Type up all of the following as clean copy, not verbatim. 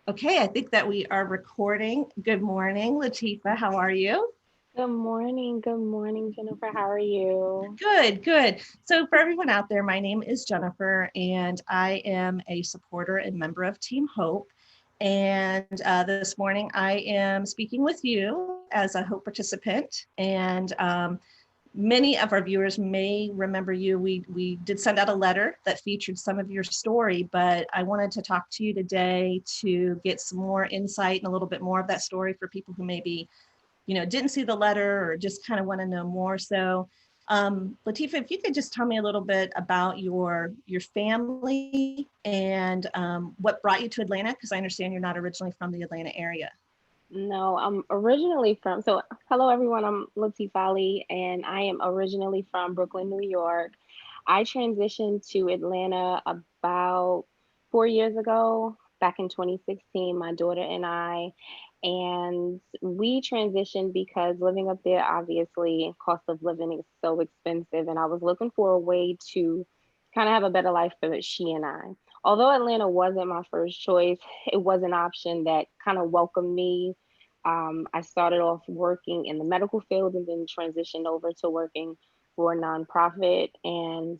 Okay, I think that we are recording. Good morning, Latifah. How are you? Good morning. Good morning, Jennifer. How are you? Good, good. So, for everyone out there, my name is Jennifer, and I am a supporter and member of Team Hope. And this morning, I am speaking with you as a Hope participant. And many of our viewers may remember you. We did send out a letter that featured some of your story, but I wanted to talk to you today to get some more insight and a little bit more of that story for people who maybe, didn't see the letter or just kind of want to know more. So, Latifah, if you could just tell me a little bit about your family and what brought you to Atlanta, because I understand you're not originally from the Atlanta area. No, I'm originally hello everyone. I'm Latiffa Ali, and I am originally from Brooklyn, New York. I transitioned to Atlanta about 4 years ago, back in 2016, my daughter and I. And we transitioned because living up there, obviously, cost of living is so expensive. And I was looking for a way to kind of have a better life for she and I. Although Atlanta wasn't my first choice, it was an option that kind of welcomed me. I started off working in the medical field and then transitioned over to working for a nonprofit. And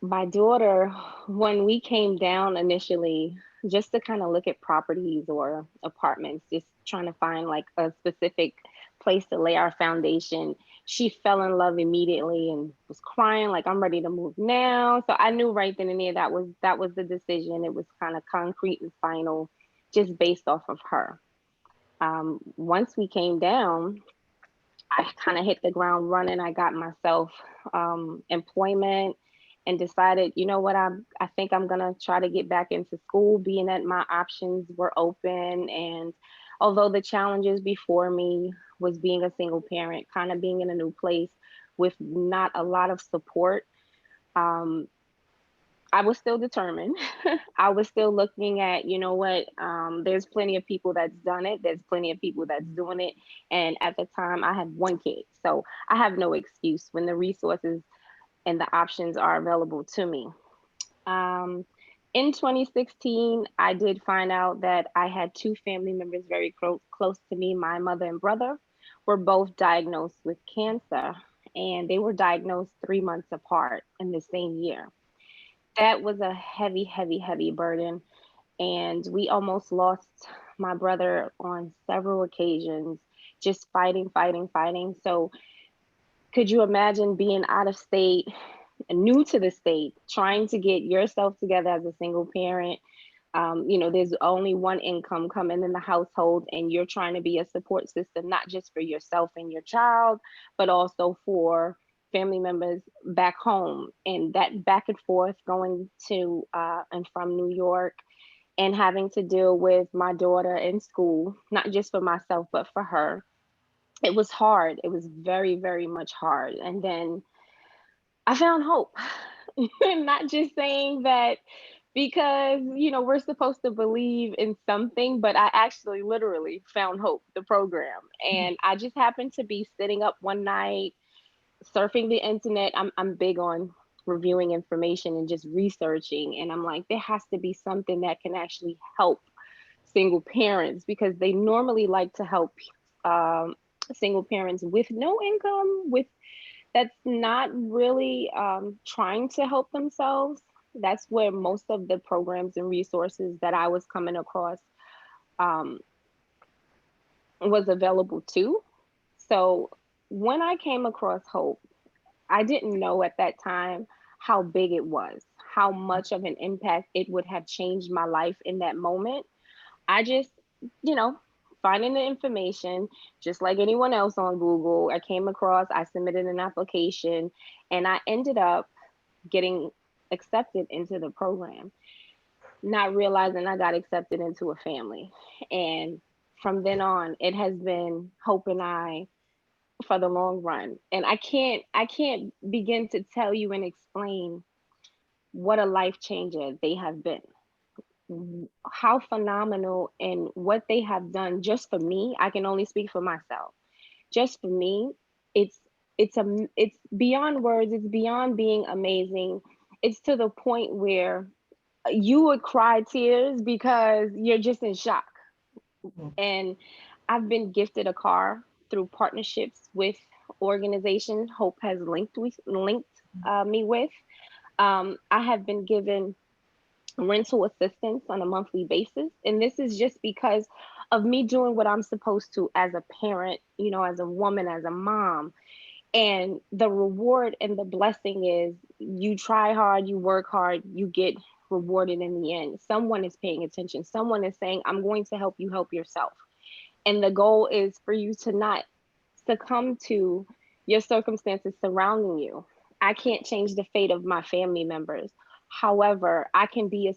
my daughter, when we came down initially, just to kind of look at properties or apartments, just trying to find like a specific place to lay our foundation, she fell in love immediately and was crying like, I'm ready to move now. So I knew right then and there that was the decision. It was kind of concrete and final, just based off of her. Once we came down, I kind of hit the ground running. I got myself employment and decided, you know what, I think I'm gonna try to get back into school, being that my options were open. And although the challenges before me was being a single parent, kind of being in a new place with not a lot of support, um, I was still determined. I was still looking at, you know what, there's plenty of people that's done it. There's plenty of people that's doing it. And at the time, I had one kid. So I have no excuse when the resources and the options are available to me. Um, in 2016, I did find out that I had two family members very close to me. My mother and brother were both diagnosed with cancer, and they were diagnosed 3 months apart in the same year. That was a heavy, heavy, heavy burden. And we almost lost my brother on several occasions, just fighting, fighting, fighting. So, could you imagine being out of state, new to the state, trying to get yourself together as a single parent? There's only one income coming in the household, and you're trying to be a support system, not just for yourself and your child, but also for family members back home. And that back and forth going to and from New York, and having to deal with my daughter in school, not just for myself, but for her. It was hard. It was very, very much hard. And then I found hope. Not just saying that because, we're supposed to believe in something, but I actually literally found hope, the program. And I just happened to be sitting up one night, surfing the internet. I'm big on reviewing information and just researching. And I'm like, there has to be something that can actually help single parents, because they normally like to help um, single parents with no income, with that's not really trying to help themselves. That's where most of the programs and resources that I was coming across um, was available to. So when I came across Hope, I didn't know at that time how big it was, how much of an impact it would have changed my life in that moment. I just, you know, finding the information, just like anyone else on Google, I came across, I submitted an application, and I ended up getting accepted into the program, not realizing I got accepted into a family. And from then on, it has been Hope and I for the long run. And I can't begin to tell you and explain what a life changer they have been, how phenomenal, and what they have done just for me. I can only speak for myself. Just for me, it's it's beyond words. It's beyond being amazing. It's to the point where you would cry tears because you're just in shock. Mhm. And I've been gifted a car through partnerships with organizations Hope has linked me with. I have been given rental assistance on a monthly basis, and this is just because of me doing what I'm supposed to as a parent, you know, as a woman, as a mom. And the reward and the blessing is you try hard, you work hard, you get rewarded in the end. Someone is paying attention. Someone is saying, I'm going to help you help yourself. And the goal is for you to not succumb to your circumstances surrounding you. I can't change the fate of my family members. However, I can be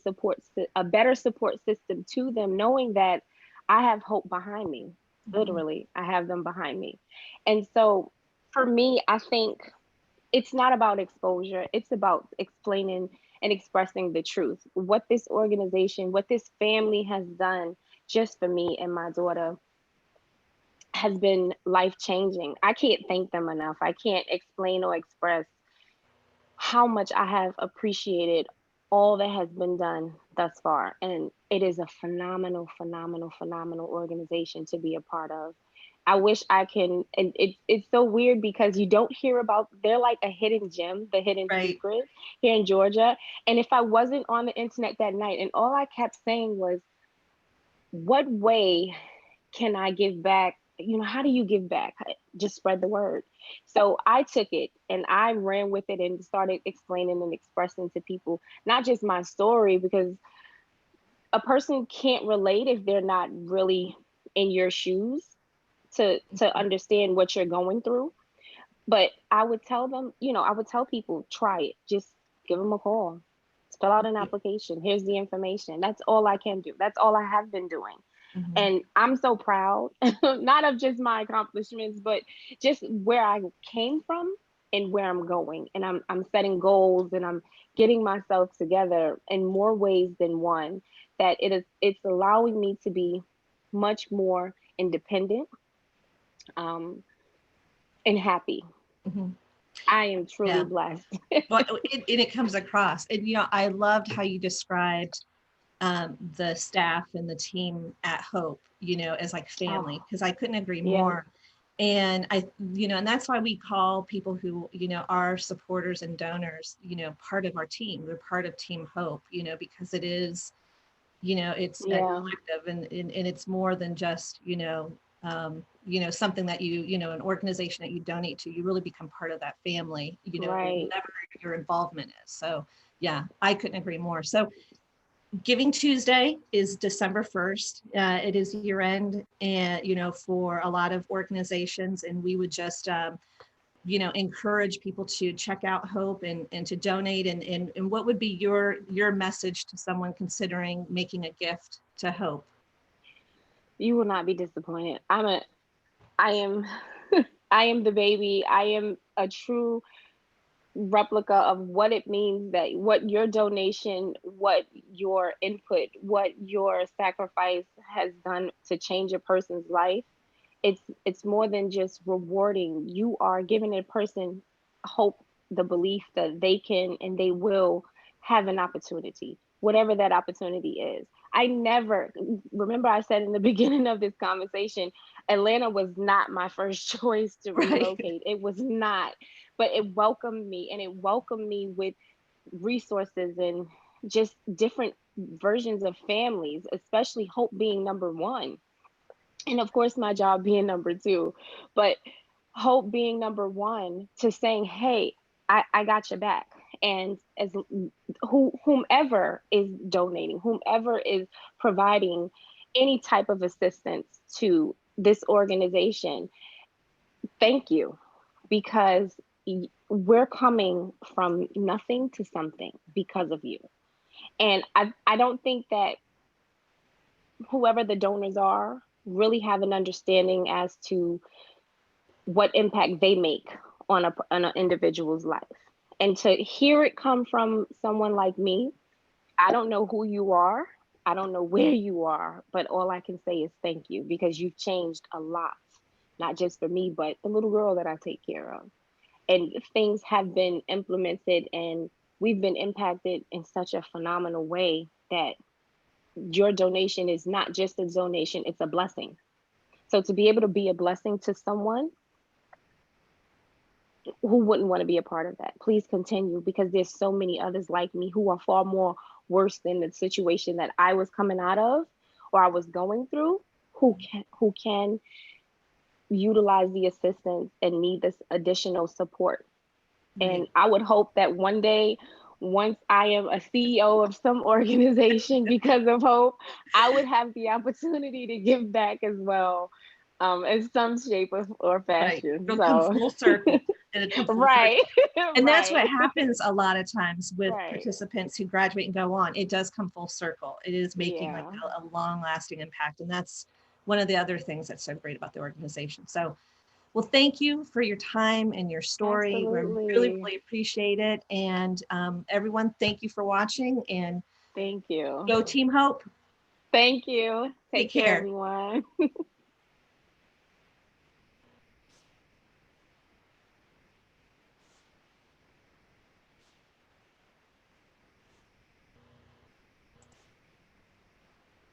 a better support system to them, knowing that I have hope behind me. Mhm. Literally, I have them behind me. And so for me, I think it's not about exposure, it's about explaining and expressing the truth. What this organization, what this family has done just for me and my daughter has been life changing. I can't thank them enough. I can't explain or express how much I have appreciated all that has been done thus far. And it is a phenomenal, phenomenal, phenomenal organization to be a part of. I wish I can, and it's so weird because you don't hear about, they're like a hidden gem, the hidden Right. secret here in Georgia. And if I wasn't on the internet that night and all I kept saying was, what way can I give back? You know, how do you give back? Just spread the word. So I took it and I ran with it and started explaining and expressing to people, not just my story, because a person can't relate if they're not really in your shoes to understand what you're going through. But I would tell them, you know, I would tell people, try it. Just give them a call. Fill out an application. Here's the information. That's all I can do. That's all I have been doing. Mhm. And I'm so proud, not of just my accomplishments, but just where I came from and where I'm going. And I'm setting goals and I'm getting myself together in more ways than one, that it's allowing me to be much more independent, um, and happy. Mhm. I am truly Yeah. blessed. Well, it comes across. And, I loved how you described the staff and the team at Hope, as like family, Oh, because I couldn't agree yes, more. And and that's why we call people who, are supporters and donors, part of our team. They're part of Team Hope, because it is, it's a yeah, collective, and it's more than just, something that an organization that you donate to. You really become part of that family, right. whatever your involvement is. So yeah, I couldn't agree more. So Giving Tuesday is December 1st. It is year end, and for a lot of organizations, and we would just encourage people to check out Hope and to donate. And what would be your message to someone considering making a gift to Hope? You will not be disappointed. I am, I am the baby. I am a true replica of what it means, that what your donation, what your input, what your sacrifice has done to change a person's life. It's more than just rewarding. You are giving a person hope, the belief that they can and they will have an opportunity, whatever that opportunity is. I never remember I said in the beginning of this conversation, Atlanta was not my first choice to Right. relocate. It was not, but it welcomed me, and it welcomed me with resources and just different versions of families, especially Hope being number one, and of course my job being number two. But Hope being number one, to saying, hey, I got your back. And as whomever is donating, whomever is providing any type of assistance to this organization, thank you, because we're coming from nothing to something because of you. And I don't think that whoever the donors are really have an understanding as to what impact they make on an individual's life. And to hear it come from someone like me, I don't know who you are, I don't know where you are, but all I can say is thank you, because you've changed a lot, not just for me, but the little girl that I take care of. And things have been implemented and we've been impacted in such a phenomenal way that your donation is not just a donation, it's a blessing. So to be able to be a blessing to someone, who wouldn't want to be a part of that? Please continue, because there's so many others like me who are far more worse than the situation that I was coming out of or I was going through, who can utilize the assistance and need this additional support. Right. And I would hope that one day, once I am a CEO of some organization because of Hope, I would have the opportunity to give back as well, in some shape or Right. fashion. It'll come So, full circle. It'll come full right, circle. And that's what right, happens a lot of times with right. participants who graduate and go on. It does come full circle. It is making like Yeah, a long lasting impact. And that's one of the other things that's so great about the organization. So, well, thank you for your time and your story. We really, absolutely. really appreciate it. And everyone, thank you for watching, and Thank you. go Team Hope. Thank you. Take Take care, care. everyone.